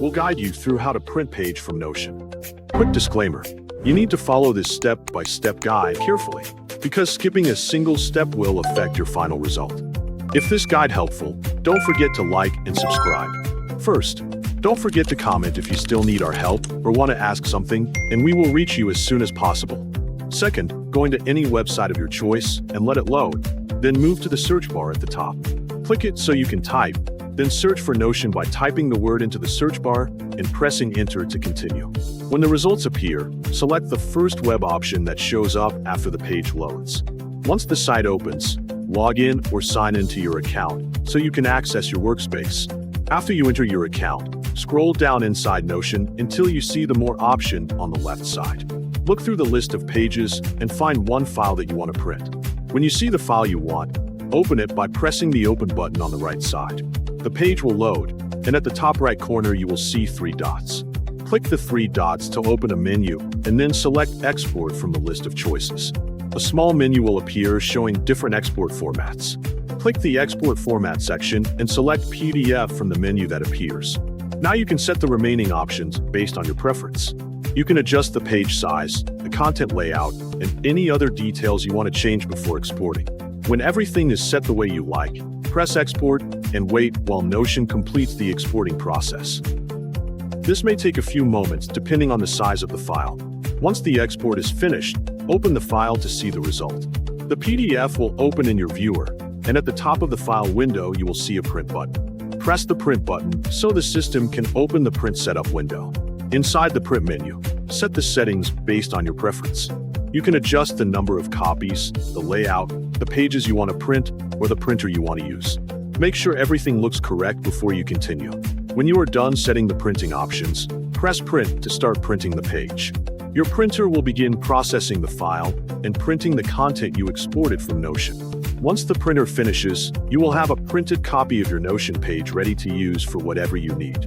we'll guide you through how to print page from Notion. Quick disclaimer, you need to follow this step-by-step guide carefully, because skipping a single step will affect your final result. If this guide helpful, don't forget to like and subscribe. First, don't forget to comment if you still need our help or want to ask something, and we will reach you as soon as possible. Second, going to any website of your choice and let it load. Then move to the search bar at the top. Click it so you can type, then search for Notion by typing the word into the search bar and pressing enter to continue. When the results appear, select the first web option that shows up after the page loads. Once the site opens, log in or sign into your account so you can access your workspace. After you enter your account, scroll down inside Notion until you see the More option on the left side. Look through the list of pages and find one file that you want to print. When you see the file you want, open it by pressing the Open button on the right side. The page will load, and at the top right corner you will see 3 dots. Click the 3 dots to open a menu, and then select Export from the list of choices. A small menu will appear showing different export formats. Click the Export Format section and select PDF from the menu that appears. Now you can set the remaining options based on your preference. You can adjust the page size, the content layout, and any other details you want to change before exporting. When everything is set the way you like, press Export and wait while Notion completes the exporting process. This may take a few moments depending on the size of the file. Once the export is finished, open the file to see the result. The PDF will open in your viewer, and at the top of the file window you will see a Print button. Press the Print button so the system can open the Print Setup window. Inside the Print menu, set the settings based on your preference. You can adjust the number of copies, the layout, the pages you want to print, or the printer you want to use. Make sure everything looks correct before you continue. When you are done setting the printing options, press Print to start printing the page. Your printer will begin processing the file and printing the content you exported from Notion. Once the printer finishes, you will have a printed copy of your Notion page ready to use for whatever you need.